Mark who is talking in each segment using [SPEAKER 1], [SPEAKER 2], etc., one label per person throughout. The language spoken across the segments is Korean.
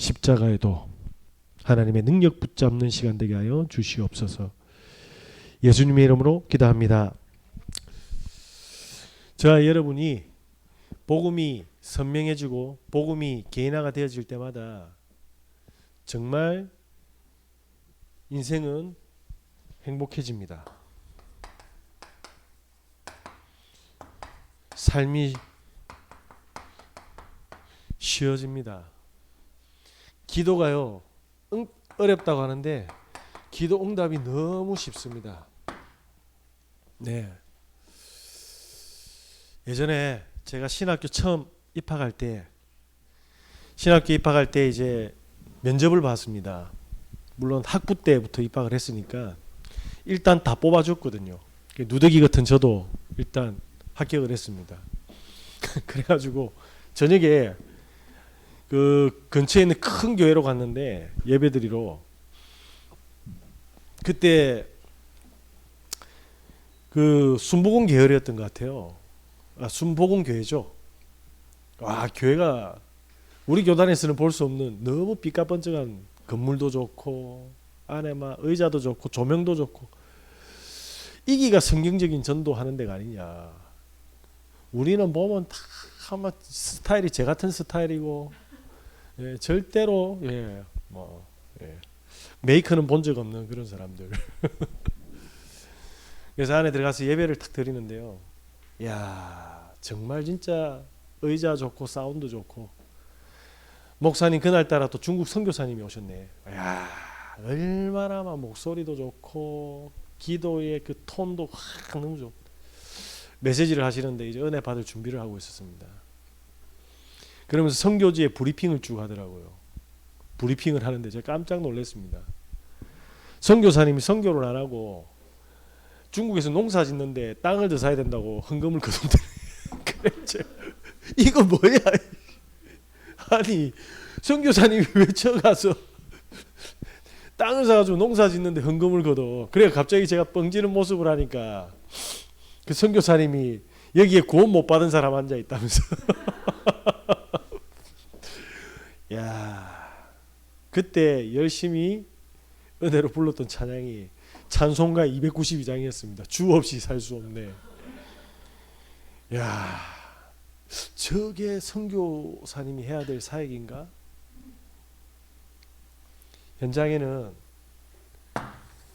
[SPEAKER 1] 십자가에도 하나님의 능력 붙잡는 시간 되게 하여 주시옵소서. 예수님의 이름으로 기도합니다. 저와 여러분이 복음이 선명해지고 복음이 개인화가 되어질 때마다 정말 인생은 행복해집니다. 삶이 쉬워집니다. 기도가요, 어렵다고 하는데 기도 응답이 너무 쉽습니다. 네. 예전에 제가 신학교 처음 입학할 때 이제 면접을 봤습니다. 물론 학부 때부터 입학을 했으니까 일단 다 뽑아줬거든요. 누더기 같은 저도 일단 합격을 했습니다. 그래가지고 저녁에 그 근처에 있는 큰 교회로 갔는데 예배드리러, 그때 그 순복음 계열이었던 것 같아요. 순복음 교회죠. 와, 교회가 우리 교단에서는 볼 수 없는 너무 삐까뻔쩍한 건물도 좋고 안에 막 의자도 좋고 조명도 좋고, 이기가 성경적인 전도하는 데가 아니냐. 우리는 보면 다 아마 스타일이 제 같은 스타일이고, 예, 절대로 메이커는 본 적 없는 그런 사람들. 그래서 안에 들어가서 예배를 탁 드리는데요. 야, 정말 진짜 의자 좋고 사운드 좋고, 목사님 그날따라 또 중국 선교사님이 오셨네. 야, 얼마나 막 목소리도 좋고 기도의 그 톤도 확 너무 좋고, 메시지를 하시는데 이제 은혜 받을 준비를 하고 있었습니다. 그러면서 선교지에 브리핑을 쭉 하더라고요. 브리핑을 하는데 제가 깜짝 놀랐습니다. 선교사님이 선교를 안 하고 중국에서 농사 짓는데 땅을 더 사야 된다고 헌금을 거둔대. 그래, 이거 뭐야? 아니, 선교사님이 외쳐가서 땅을 사가지고 농사 짓는데 헌금을 거둬. 그래 갑자기 제가 뻥지는 모습을 하니까 그 선교사님이 여기에 구원 못 받은 사람 앉아 있다면서. 야, 그때 열심히 은혜로 불렀던 찬양이 찬송가 292장이었습니다. 주 없이 살 수 없네. 야, 저게 선교사님이 해야 될 사역인가? 현장에는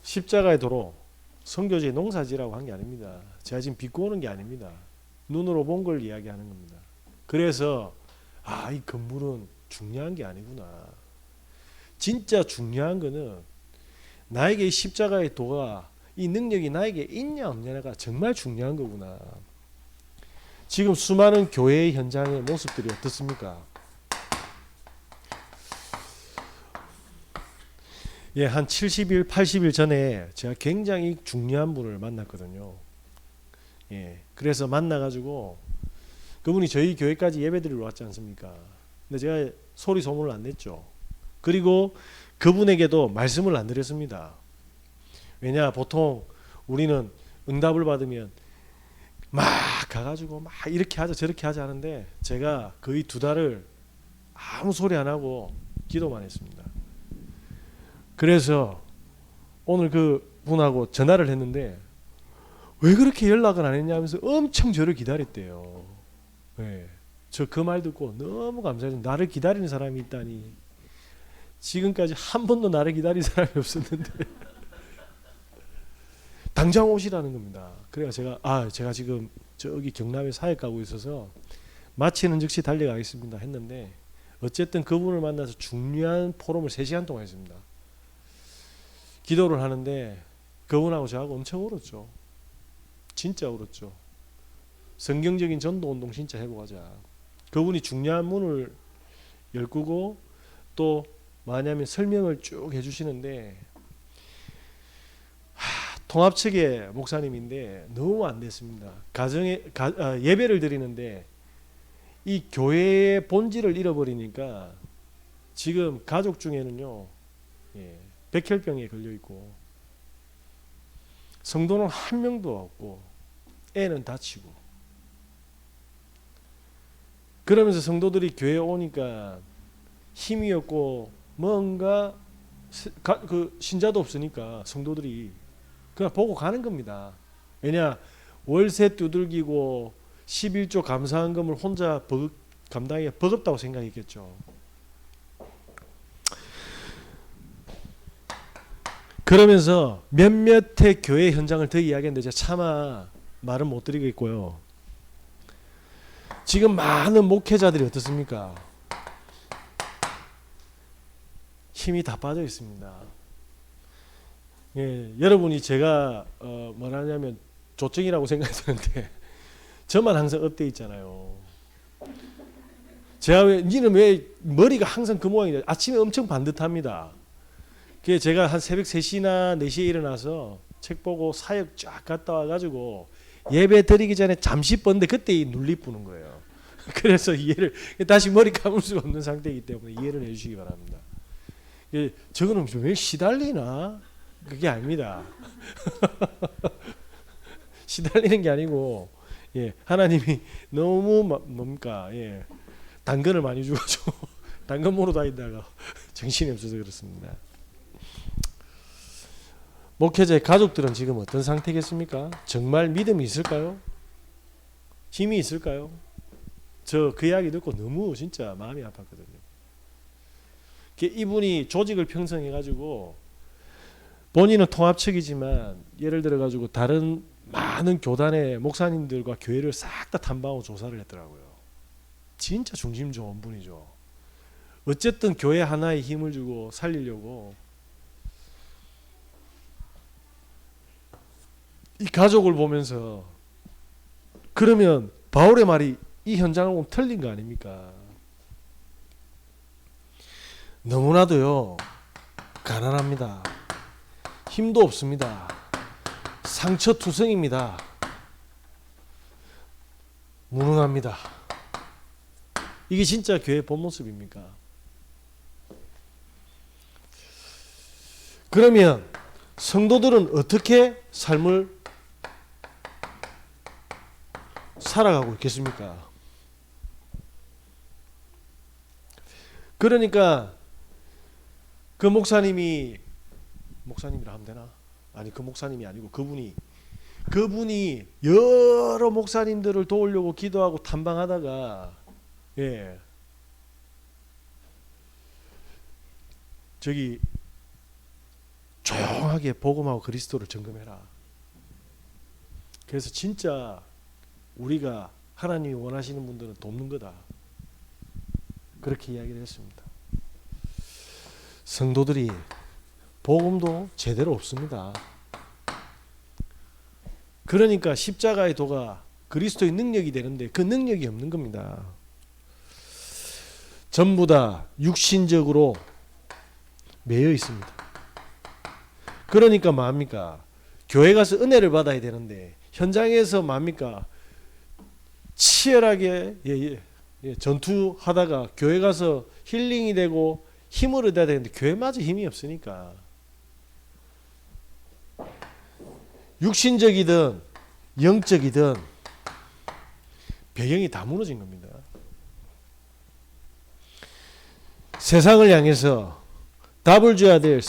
[SPEAKER 1] 십자가의 도로, 선교지에 농사지라고 한 게 아닙니다. 제가 지금 비꼬는 게 아닙니다. 눈으로 본 걸 이야기하는 겁니다. 그래서 이 건물은 중요한 게 아니구나. 진짜 중요한 거는 나에게 이 십자가의 도가, 이 능력이 나에게 있냐 없냐가 정말 중요한 거구나. 지금 수많은 교회의 현장의 모습들이 어떻습니까? 예, 한 70일, 80일 전에 제가 굉장히 중요한 분을 만났거든요. 예, 그래서 만나가지고 그분이 저희 교회까지 예배드리러 왔지 않습니까? 근데 제가 소리 소문을 안 냈죠. 그리고 그분에게도 말씀을 안 드렸습니다. 왜냐, 보통 우리는 응답을 받으면 막 가가지고 막 이렇게 하자 저렇게 하자 하는데, 제가 거의 2달을 아무 소리 안 하고 기도만 했습니다. 그래서 오늘 그 분하고 전화를 했는데 왜 그렇게 연락을 안 했냐 하면서 엄청 저를 기다렸대요. 네. 저 그 말 듣고 너무 감사해요. 나를 기다리는 사람이 있다니. 지금까지 한 번도 나를 기다린 사람이 없었는데 당장 오시라는 겁니다. 그래서 제가 지금 저기 경남에 사역 가고 있어서 마치는 즉시 달려가겠습니다 했는데, 어쨌든 그분을 만나서 중요한 포럼을 3시간 동안 했습니다. 기도를 하는데 그분하고 저하고 엄청 울었죠. 진짜 울었죠. 성경적인 전도운동 진짜 해보자. 그분이 중요한 문을 열고 또 뭐냐면 설명을 쭉 해주시는데, 통합 측의 목사님인데 너무 안 됐습니다. 예배를 드리는데 이 교회의 본질을 잃어버리니까 지금 가족 중에는요, 백혈병에 걸려 있고 성도는 한 명도 없고 애는 다치고, 그러면서 성도들이 교회에 오니까 힘이 없고 뭔가 그 신자도 없으니까 성도들이 그냥 보고 가는 겁니다. 왜냐 월세 두들기고 11조 감사헌금을 혼자 감당하기가 버겁다고 생각했겠죠. 그러면서 몇몇의 교회 현장을 더 이야기했는데 제가 차마 말은 못 드리겠고요. 지금 많은 목회자들이 어떻습니까? 힘이 다 빠져 있습니다. 예, 여러분이 제가 뭐라냐면 조증이라고 생각이 드는데 저만 항상 업돼 있잖아요. 제가 니는 왜 머리가 항상 그 모양이냐? 아침에 엄청 반듯합니다. 그게 제가 한 새벽 3시나 4시에 일어나서 책 보고 사역 쫙 갔다 와가지고 예배 드리기 전에 잠시 뻗는데 그때 눈리 뿌는 거예요. 그래서 이해를 다시 머리 감을 수가 없는 상태이기 때문에 이해를 해주시기 바랍니다. 저거는 왜 시달리나? 그게 아닙니다. 시달리는 게 아니고 하나님이 너무 뭡니까 당근을 많이 주가지고 당근 모로 다니다가 정신이 없어서 그렇습니다. 목회자의 가족들은 지금 어떤 상태겠습니까? 정말 믿음이 있을까요? 힘이 있을까요? 저 그 이야기 듣고 너무 진짜 마음이 아팠거든요. 이분이 조직을 편성해가지고 본인은 통합측이지만 예를 들어가지고 다른 많은 교단의 목사님들과 교회를 싹 다 탐방하고 조사를 했더라고요. 진짜 중심 좋은 분이죠. 어쨌든 교회 하나에 힘을 주고 살리려고 이 가족을 보면서 그러면 바울의 말이 이 현장을 보면 틀린 거 아닙니까? 너무나도요 가난합니다. 힘도 없습니다. 상처투성입니다. 무능합니다. 이게 진짜 교회의 본 모습입니까? 그러면 성도들은 어떻게 삶을 살아가고 있겠습니까? 그러니까 그 목사님이라 하면 되나? 아니 그 목사님이 아니고 그분이 여러 목사님들을 도우려고 기도하고 탐방하다가 저기 조용하게 복음하고 그리스도를 점검해라. 그래서 진짜 우리가 하나님이 원하시는 분들은 돕는 거다. 그렇게 이야기를 했습니다. 성도들이 복음도 제대로 없습니다. 그러니까 십자가의 도가 그리스도의 능력이 되는데 그 능력이 없는 겁니다. 전부 다 육신적으로 매여 있습니다. 그러니까 뭡니까? 교회 가서 은혜를 받아야 되는데 현장에서 뭡니까? 치열하게 전투하다가 교회 가서 힐링이 되고 힘을 얻어야 되는데 교회마저 힘이 없으니까 육신적이든 영적이든 배경이 다 무너진 겁니다. 세상을 향해서 답을 줘야 될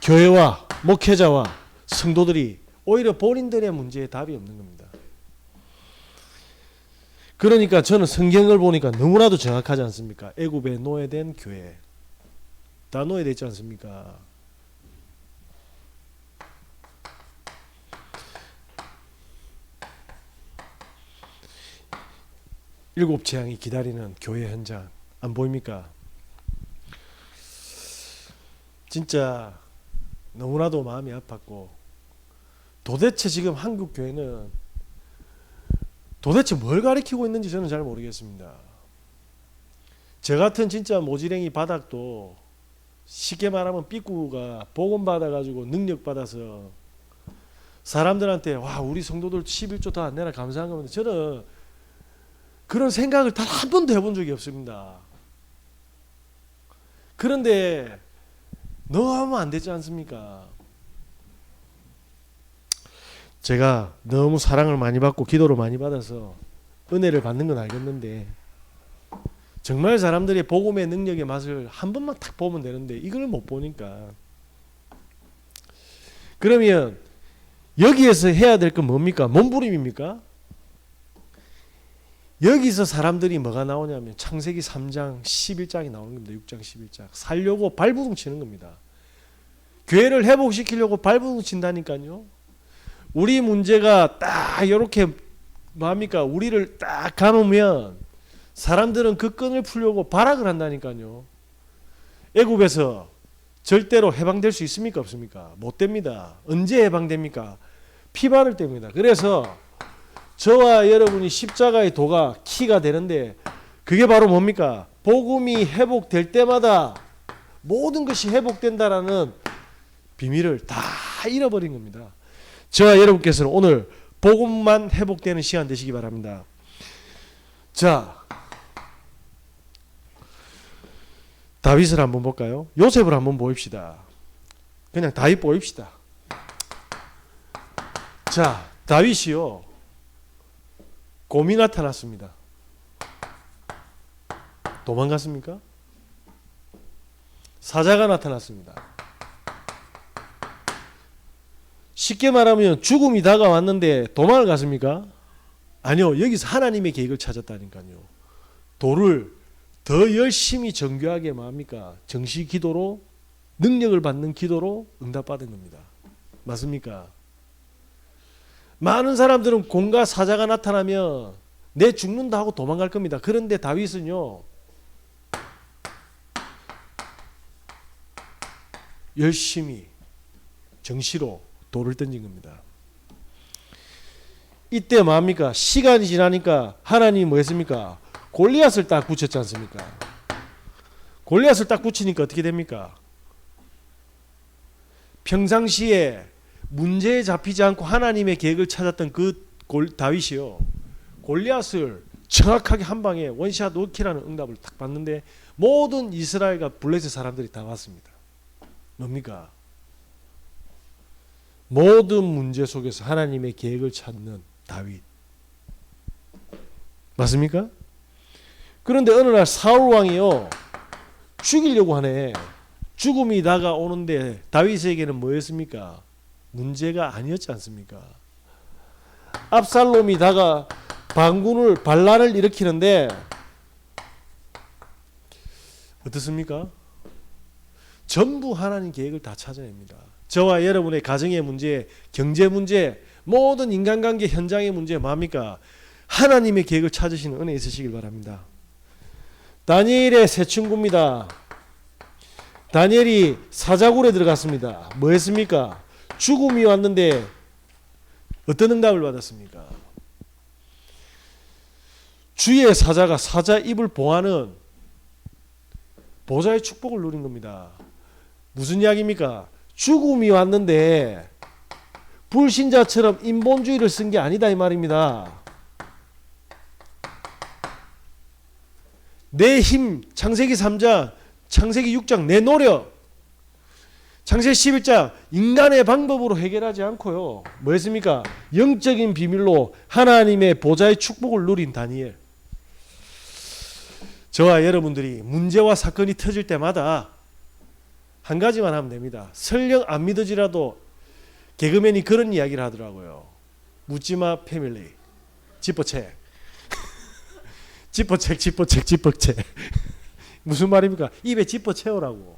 [SPEAKER 1] 교회와 목회자와 성도들이 오히려 본인들의 문제에 답이 없는 겁니다. 그러니까 저는 성경을 보니까 너무나도 정확하지 않습니까? 애굽에 노예된 교회 다 노예됐지 않습니까? 일곱 재앙이 기다리는 교회 현장 안 보입니까? 진짜 너무나도 마음이 아팠고 도대체 지금 한국 교회는 도대체 뭘 가리키고 있는지 저는 잘 모르겠습니다. 저 같은 진짜 모지랭이 바닥도 쉽게 말하면 삐꾸가 복음 받아가지고 능력 받아서 사람들한테 와 우리 성도들 11조 더 안 내나 감사한 겁니다. 저는 그런 생각을 단 한 번도 해본 적이 없습니다. 그런데 너무 안 되지 않습니까? 제가 너무 사랑을 많이 받고 기도를 많이 받아서 은혜를 받는 건 알겠는데 정말 사람들이 복음의 능력의 맛을 한 번만 딱 보면 되는데 이걸 못 보니까. 그러면 여기에서 해야 될 건 뭡니까? 몸부림입니까? 여기서 사람들이 뭐가 나오냐면 창세기 3장 11장이 나오는 겁니다. 6장 11장. 살려고 발부둥 치는 겁니다. 교회를 회복시키려고 발부둥 친다니까요. 우리 문제가 딱 이렇게 뭡니까? 우리를 딱 감으면 사람들은 그 끈을 풀려고 발악을 한다니까요. 애굽에서 절대로 해방될 수 있습니까? 없습니까? 못 됩니다. 언제 해방됩니까? 피바를 뗍니다. 그래서 저와 여러분이 십자가의 도가 키가 되는데 그게 바로 뭡니까? 복음이 회복될 때마다 모든 것이 회복된다라는 비밀을 다 잃어버린 겁니다. 저와 여러분께서는 오늘 복음만 회복되는 시간 되시기 바랍니다. 자, 다윗을 한번 볼까요? 요셉을 한번 보입시다. 그냥 다윗 보입시다. 자, 다윗이요. 곰이 나타났습니다. 도망갔습니까? 사자가 나타났습니다. 쉽게 말하면 죽음이 다가왔는데 도망을 갔습니까? 아니요. 여기서 하나님의 계획을 찾았다니까요. 도를 더 열심히 정교하게 뭡니까? 정시 기도로 능력을 받는 기도로 응답받은 겁니다. 맞습니까? 많은 사람들은 곰과 사자가 나타나면 내 죽는다 하고 도망갈 겁니다. 그런데 다윗은요. 열심히 정시로 돌을 던진 겁니다. 이때 뭡니까? 시간이 지나니까 하나님이 뭐 했습니까? 골리앗을 딱 붙였지 않습니까? 골리앗을 딱 붙이니까 어떻게 됩니까? 평상시에 문제에 잡히지 않고 하나님의 계획을 찾았던 그 다윗이요. 골리앗을 정확하게 한 방에 원샷 워키라는 응답을 딱 받는데 모든 이스라엘과 블레셋 사람들이 다 왔습니다. 뭡니까? 모든 문제 속에서 하나님의 계획을 찾는 다윗. 맞습니까? 그런데 어느 날 사울 왕이요. 죽이려고 하네. 죽음이 다가오는데 다윗에게는 뭐였습니까? 문제가 아니었지 않습니까? 압살롬이 반란을 일으키는데 어떻습니까? 전부 하나님 계획을 다 찾아냅니다. 저와 여러분의 가정의 문제, 경제 문제, 모든 인간관계 현장의 문제 뭡니까? 하나님의 계획을 찾으시는 은혜 있으시길 바랍니다. 다니엘의 새 친구입니다. 다니엘이 사자굴에 들어갔습니다. 뭐 했습니까? 죽음이 왔는데 어떤 응답을 받았습니까? 주의 사자가 사자 입을 봉하는 보좌의 축복을 누린 겁니다. 무슨 이야기입니까? 죽음이 왔는데 불신자처럼 인본주의를 쓴 게 아니다 이 말입니다. 내 힘, 창세기 3장, 창세기 6장 내 노력, 창세기 11장 인간의 방법으로 해결하지 않고요. 뭐였습니까? 영적인 비밀로 하나님의 보좌의 축복을 누린 다니엘. 저와 여러분들이 문제와 사건이 터질 때마다 한 가지만 하면 됩니다. 설령 안 믿어지라도 개그맨이 그런 이야기를 하더라고요. 묻지마 패밀리. 지퍼책. 지퍼책. 무슨 말입니까? 입에 지퍼 채우라고.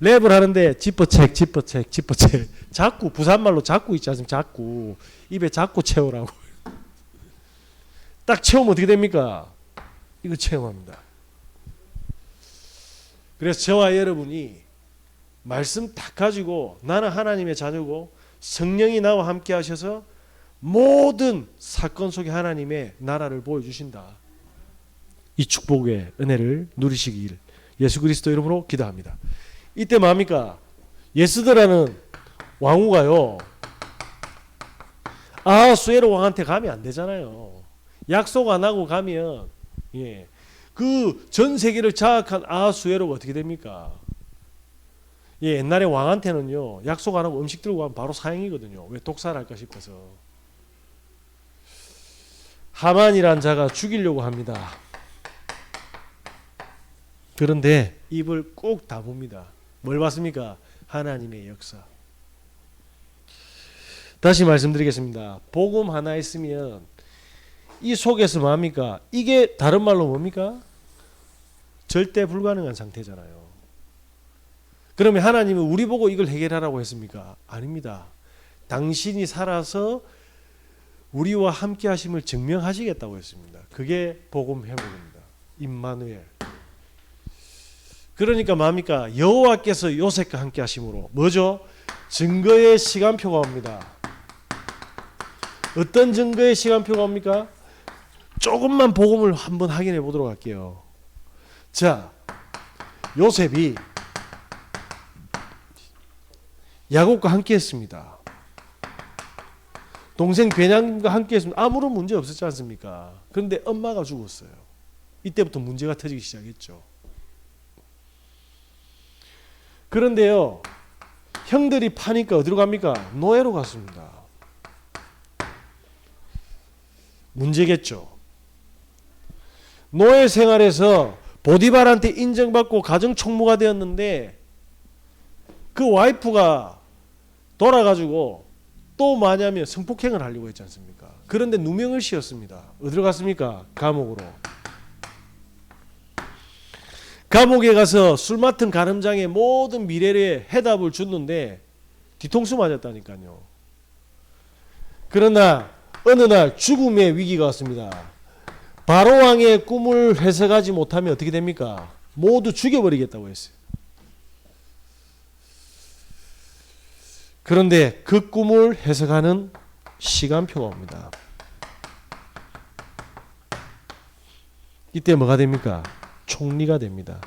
[SPEAKER 1] 랩을 하는데 지퍼책. 자꾸 부산말로 자꾸 있지 않습니까? 자꾸 입에 자꾸 채우라고. 딱 채우면 어떻게 됩니까? 이거 체험합니다. 그래서 저와 여러분이 말씀 딱 가지고 나는 하나님의 자녀고 성령이 나와 함께 하셔서 모든 사건 속에 하나님의 나라를 보여주신다. 이 축복의 은혜를 누리시길 예수 그리스도 이름으로 기도합니다. 이때 뭡니까? 예스드라는 왕후가요. 아하수에로 왕한테 가면 안 되잖아요. 약속 안 하고 가면 그 전 세계를 장악한 아하수에로가 어떻게 됩니까? 옛날에 왕한테는요. 약속 안 하고 음식 들고 가면 바로 사형이거든요. 왜 독살할까 싶어서. 하만이란 자가 죽이려고 합니다. 그런데 입을 꾹 다뭅니다. 뭘 봤습니까? 하나님의 역사. 다시 말씀드리겠습니다. 복음 하나 있으면 이 속에서 뭡니까? 이게 다른 말로 뭡니까? 절대 불가능한 상태잖아요. 그러면 하나님은 우리 보고 이걸 해결하라고 했습니까? 아닙니다. 당신이 살아서 우리와 함께 하심을 증명하시겠다고 했습니다. 그게 복음 회복입니다. 임마누엘. 그러니까 뭡니까? 여호와께서 요셉과 함께 하심으로 뭐죠? 증거의 시간표가 옵니다. 어떤 증거의 시간표가 옵니까? 조금만 복음을 한번 확인해 보도록 할게요. 자, 요셉이 야곱과 함께 했습니다. 동생 베냐민과 함께 했습니다. 아무런 문제 없었지 않습니까? 그런데 엄마가 죽었어요. 이때부터 문제가 터지기 시작했죠. 그런데요, 형들이 파니까 어디로 갑니까? 노예로 갔습니다. 문제겠죠. 노예 생활에서 보디발한테 인정받고 가정총무가 되었는데 그 와이프가 돌아가지고 또 뭐냐면 성폭행을 하려고 했지 않습니까? 그런데 누명을 씌웠습니다. 어디로 갔습니까? 감옥으로. 감옥에 가서 술 맡은 가늠장의 모든 미래의 해답을 줬는데 뒤통수 맞았다니까요. 그러나 어느 날 죽음의 위기가 왔습니다. 바로왕의 꿈을 해석하지 못하면 어떻게 됩니까? 모두 죽여버리겠다고 했어요. 그런데 그 꿈을 해석하는 시간표가 옵니다. 이때 뭐가 됩니까? 총리가 됩니다.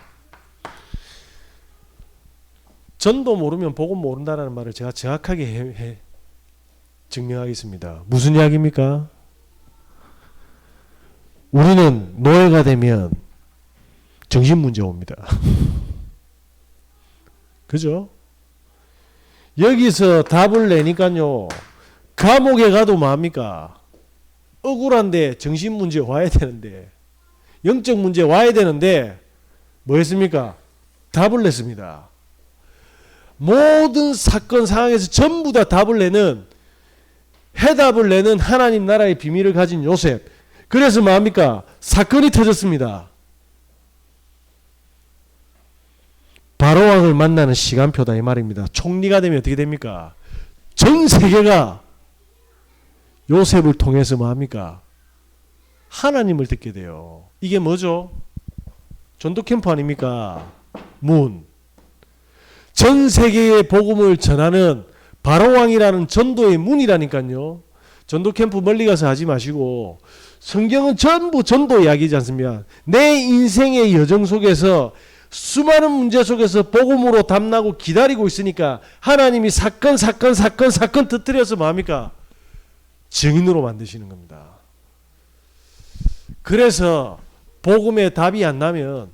[SPEAKER 1] 전도 모르면 복음 모른다는 말을 제가 정확하게 증명하겠습니다. 무슨 이야기입니까? 우리는 노예가 되면 정신문제 옵니다. 그죠? 여기서 답을 내니까요, 감옥에 가도 뭐합니까? 억울한데 정신문제 와야 되는데, 영적 문제 와야 되는데 뭐 했습니까? 답을 냈습니다. 모든 사건 상황에서 전부 다 답을 내는, 해답을 내는 하나님 나라의 비밀을 가진 요셉. 그래서 뭐합니까? 사건이 터졌습니다. 바로왕을 만나는 시간표다 이 말입니다. 총리가 되면 어떻게 됩니까? 전 세계가 요셉을 통해서 뭐합니까? 하나님을 듣게 돼요. 이게 뭐죠? 전도 캠프 아닙니까? 문. 전 세계의 복음을 전하는 바로왕이라는 전도의 문이라니까요. 전도 캠프 멀리 가서 하지 마시고 성경은 전부 전도 이야기지 않습니까? 내 인생의 여정 속에서 수많은 문제 속에서 복음으로 담나고 기다리고 있으니까 하나님이 사건 터뜨려서 뭐합니까? 증인으로 만드시는 겁니다. 그래서 복음의 답이 안 나면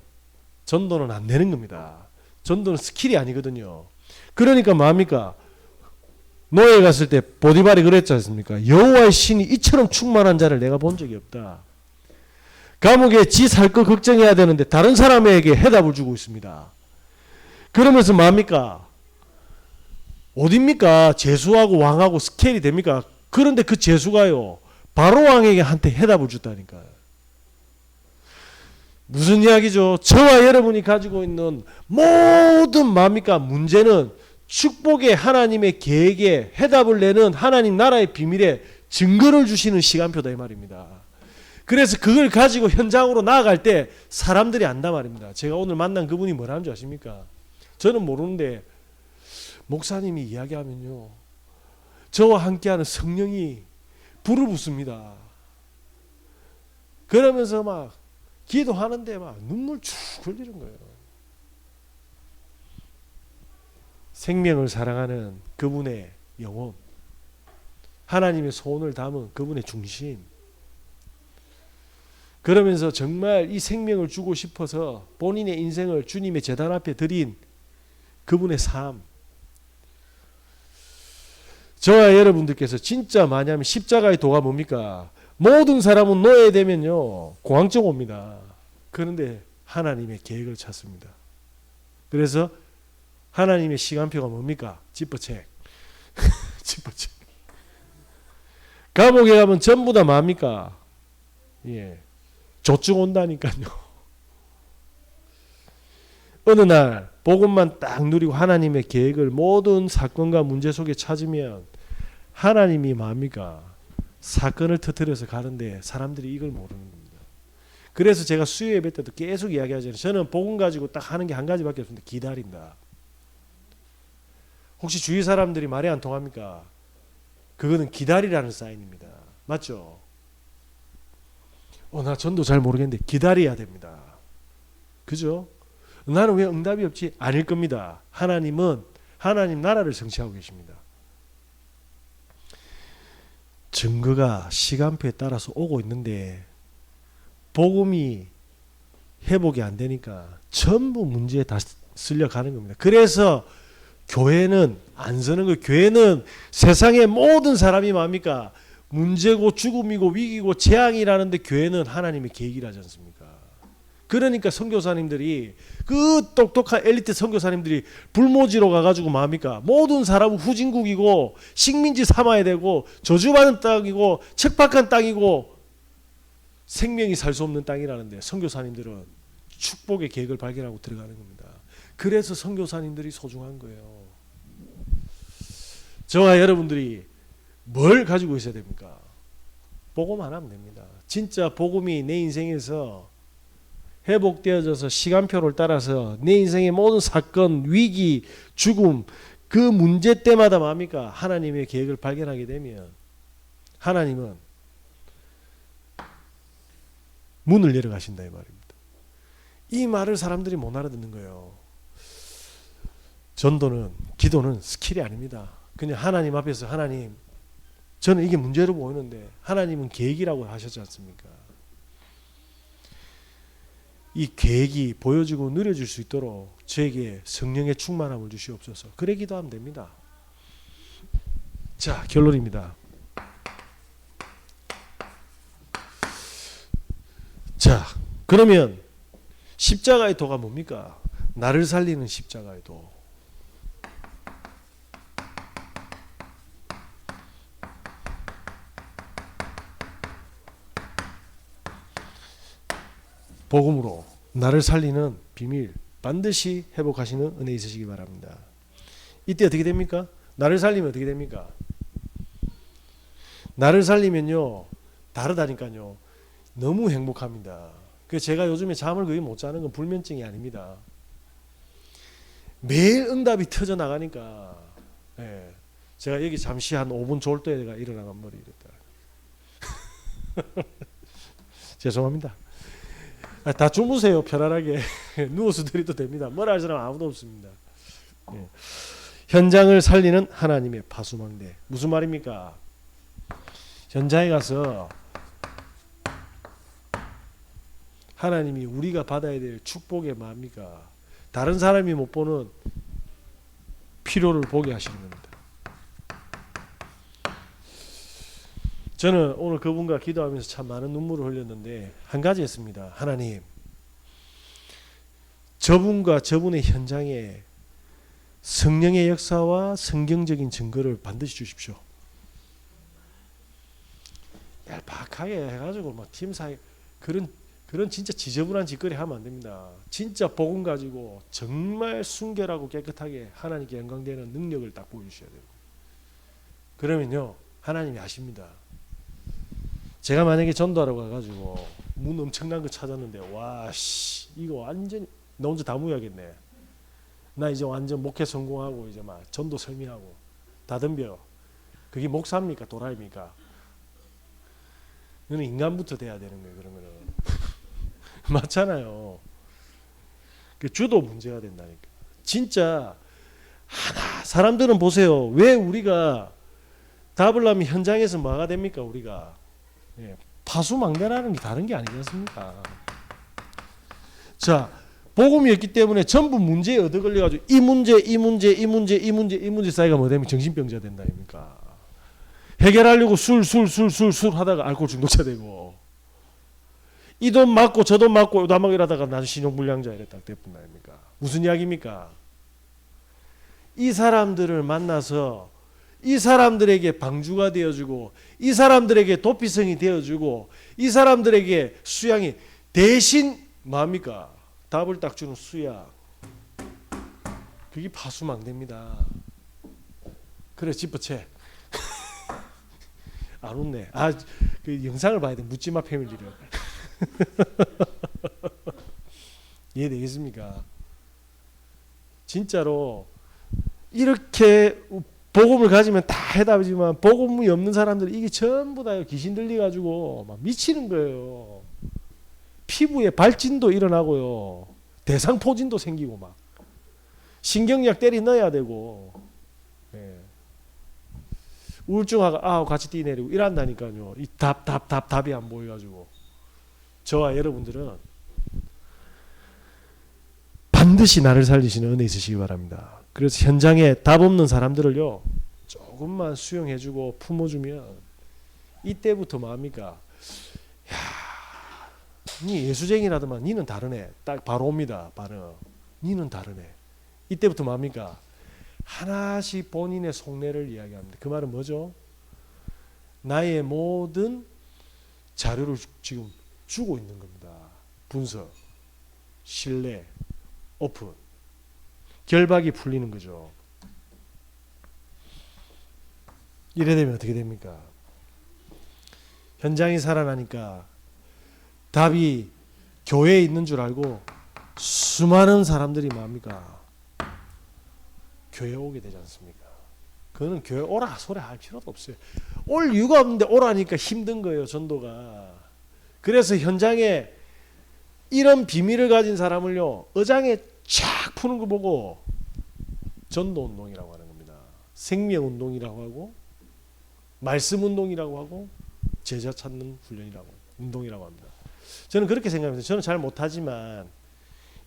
[SPEAKER 1] 전도는 안 되는 겁니다. 전도는 스킬이 아니거든요. 그러니까 뭐합니까? 노예 갔을 때 보디발이 그랬지 않습니까? 여호와의 신이 이처럼 충만한 자를 내가 본 적이 없다. 감옥에 지 살 거 걱정해야 되는데 다른 사람에게 해답을 주고 있습니다. 그러면서 뭐합니까? 어딥니까? 제수하고 왕하고 스케일이 됩니까? 그런데 그 제수가요, 바로왕에게 한테 해답을 줬다니까요. 무슨 이야기죠? 저와 여러분이 가지고 있는 모든 뭡니까? 문제는 축복의 하나님의 계획에 해답을 내는 하나님 나라의 비밀에 증거를 주시는 시간표다 이 말입니다. 그래서 그걸 가지고 현장으로 나아갈 때 사람들이 안다 말입니다. 제가 오늘 만난 그분이 뭐라는 줄 아십니까? 저는 모르는데 목사님이 이야기하면요, 저와 함께하는 성령이 불을 붙습니다. 그러면서 막 기도하는데 막 눈물 쭉 흘리는 거예요. 생명을 사랑하는 그분의 영혼, 하나님의 소원을 담은 그분의 중심. 그러면서 정말 이 생명을 주고 싶어서 본인의 인생을 주님의 제단 앞에 드린 그분의 삶. 저와 여러분들께서 진짜 많이 하면 십자가의 도가 뭡니까? 모든 사람은 노예되면요 공황증 옵니다. 그런데 하나님의 계획을 찾습니다. 그래서 하나님의 시간표가 뭡니까? 지퍼책. 지퍼책. 감옥에 가면 전부 다 뭡니까? 예. 조증 온다니까요. 어느 날 복음만 딱 누리고 하나님의 계획을 모든 사건과 문제 속에 찾으면 하나님이 뭡니까? 사건을 터뜨려서 가는데 사람들이 이걸 모르는 겁니다. 그래서 제가 수요 예배 때도 계속 이야기하잖아요. 저는 복음 가지고 딱 하는 게 한 가지밖에 없습니다. 기다린다. 혹시 주위 사람들이 말이 안 통합니까? 그거는 기다리라는 사인입니다. 맞죠? 나 전도 잘 모르겠는데 기다려야 됩니다. 그죠? 나는 왜 응답이 없지? 아닐 겁니다. 하나님은 하나님 나라를 성취하고 계십니다. 증거가 시간표에 따라서 오고 있는데 복음이 회복이 안 되니까 전부 문제에 다 쓸려가는 겁니다. 그래서 교회는 안 서는 거예요. 교회는 세상의 모든 사람이 뭡니까? 문제고 죽음이고 위기고 재앙이라는데 교회는 하나님의 계획이라지 않습니까? 그러니까 선교사님들이 그 똑똑한 엘리트 선교사님들이 불모지로 가가지고 뭡니까? 모든 사람은 후진국이고 식민지 삼아야 되고 저주받은 땅이고 척박한 땅이고 생명이 살 수 없는 땅이라는데 선교사님들은 축복의 계획을 발견하고 들어가는 겁니다. 그래서 선교사님들이 소중한 거예요. 저와 여러분들이 뭘 가지고 있어야 됩니까? 복음 하나 하면 됩니다. 진짜 복음이 내 인생에서 회복되어져서 시간표를 따라서 내 인생의 모든 사건, 위기, 죽음 그 문제 때마다 뭡니까? 하나님의 계획을 발견하게 되면 하나님은 문을 열어 가신다 이 말입니다. 이 말을 사람들이 못 알아듣는 거예요. 전도는 기도는 스킬이 아닙니다. 그냥 하나님 앞에서 하나님 저는 이게 문제로 보이는데 하나님은 계획이라고 하셨지 않습니까? 이 계획이 보여지고 누려질 수 있도록 저에게 성령의 충만함을 주시옵소서. 그래 기도하면 됩니다. 자, 결론입니다. 자, 그러면 십자가의 도가 뭡니까? 나를 살리는 십자가의 도. 복음으로 나를 살리는 비밀 반드시 회복하시는 은혜 있으시기 바랍니다. 이때 어떻게 됩니까? 나를 살리면 어떻게 됩니까? 나를 살리면요 다르다니까요. 너무 행복합니다. 그 제가 요즘에 잠을 거의 못 자는 건 불면증이 아닙니다. 매일 응답이 터져 나가니까 예, 제가 여기 잠시 한 5분 졸 때 내가 일어나간 머리 이랬다. 죄송합니다. 다 주무세요. 편안하게 누워서 드려도 됩니다. 뭐라 할 사람 아무도 없습니다. 예. 현장을 살리는 하나님의 파수망대. 무슨 말입니까? 현장에 가서 하나님이 우리가 받아야 될 축복의 뭡니까? 다른 사람이 못 보는 필요를 보게 하시는 겁니다. 저는 오늘 그분과 기도하면서 참 많은 눈물을 흘렸는데 한 가지 했습니다. 하나님, 저분과 저분의 현장에 성령의 역사와 성경적인 증거를 반드시 주십시오. 얄팍하게 해가지고 막 팀 사이 그런 진짜 지저분한 짓거리 하면 안 됩니다. 진짜 복음 가지고 정말 순결하고 깨끗하게 하나님께 영광되는 능력을 딱 보여주셔야 돼요. 그러면요 하나님이 아십니다. 제가 만약에 전도하러 가가지고 문 엄청난 거 찾았는데 와씨 이거 완전 나 혼자 다 무야겠네. 나 이제 완전 목회 성공하고 이제 막 전도 설명하고 다 덤벼. 그게 목사입니까 도라입니까? 이거는 인간부터 돼야 되는 거예요. 그러면은 맞잖아요. 그 주도 문제가 된다니까. 진짜 하나 사람들은 보세요. 왜 우리가 답을 하면 현장에서 뭐가 됩니까? 우리가 예, 파수망대라는 게 다른 게 아니지 않습니까? 자, 복음이 없기 때문에 전부 문제에 얻어걸려가지고 이 문제 사이가 뭐 되면 정신병자 된다 아닙니까? 해결하려고 술 하다가 알코올 중독자 되고 이 돈 맞고 저 돈 맞고 나 막 이러다가 나는 신용불량자 이래 딱 돼본 아닙니까? 무슨 이야기입니까? 이 사람들을 만나서 이 사람들에게 방주가 되어주고 이 사람들에게 도피성이 되어주고 이 사람들에게 수양이 대신 뭡니까? 답을 딱 주는 수양. 그게 파수망대입니다. 그래 집어채. 안 웃네. 그 영상을 봐야 돼. 묻지마 패밀리를. 이해되겠습니까? 진짜로 이렇게 복음을 가지면 다 해답이지만 복음이 없는 사람들이 이게 전부 다 귀신 들려가지고 막 미치는 거예요. 피부에 발진도 일어나고요. 대상포진도 생기고 막 신경약 때리 넣어야 되고 우울증하고 같이 뛰내리고 이란다니까요. 이 답이 안 보여가지고 저와 여러분들은 반드시 나를 살리시는 은혜 있으시기 바랍니다. 그래서 현장에 답 없는 사람들을요 조금만 수용해주고 품어주면 이때부터 뭡니까? 야, 니 예수쟁이라더만 니는 다르네. 딱 바로 옵니다. 반응. 니는 다르네. 이때부터 뭡니까? 하나씩 본인의 속내를 이야기합니다. 그 말은 뭐죠? 나의 모든 자료를 지금 주고 있는 겁니다. 분석, 신뢰, 오픈. 결박이 풀리는 거죠. 이래 되면 어떻게 됩니까? 현장이 살아나니까 답이 교회에 있는 줄 알고 수많은 사람들이 뭡니까? 교회 오게 되지 않습니까? 그거는 교회 오라 소리 할 필요도 없어요. 올 이유가 없는데 오라니까 힘든 거예요. 전도가. 그래서 현장에 이런 비밀을 가진 사람을요 의장에 쫙 푸는 거 보고 전도운동이라고 하는 겁니다. 생명운동이라고 하고 말씀운동이라고 하고 제자 찾는 훈련이라고 운동이라고 합니다. 저는 그렇게 생각합니다. 저는 잘 못하지만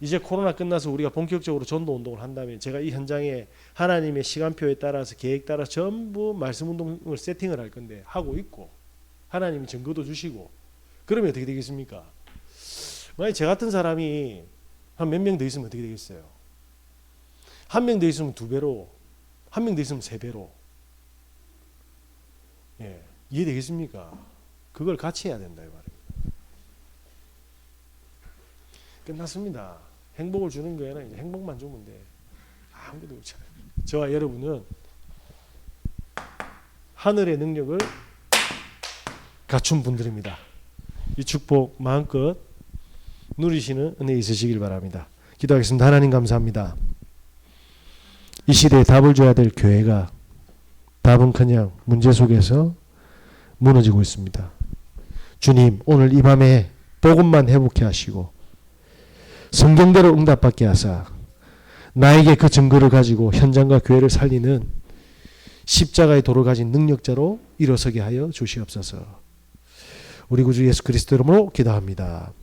[SPEAKER 1] 이제 코로나 끝나서 우리가 본격적으로 전도운동을 한다면 제가 이 현장에 하나님의 시간표에 따라서 계획 따라 전부 말씀운동을 세팅을 할 건데 하고 있고 하나님이 증거도 주시고 그러면 어떻게 되겠습니까? 만약에 저 같은 사람이 한 몇 명 더 있으면 어떻게 되겠어요? 한 명 더 있으면 2배로, 한 명 더 있으면 3배로. 예, 이해되겠습니까? 그걸 같이 해야 된다 이 말입니다. 끝났습니다. 행복을 주는 거에는 이제 행복만 주면 돼. 아무것도 그렇지 않아요. 저와 여러분은 하늘의 능력을 갖춘 분들입니다. 이 축복 마음껏 누리시는 은혜 있으시길 바랍니다. 기도하겠습니다. 하나님 감사합니다. 이 시대에 답을 줘야 될 교회가 답은 그냥 문제 속에서 무너지고 있습니다. 주님 오늘 이 밤에 복음만 회복해 하시고 성경대로 응답받게 하사 나에게 그 증거를 가지고 현장과 교회를 살리는 십자가의 도를 가진 능력자로 일어서게 하여 주시옵소서. 우리 구주 예수 그리스도 이름으로 기도합니다.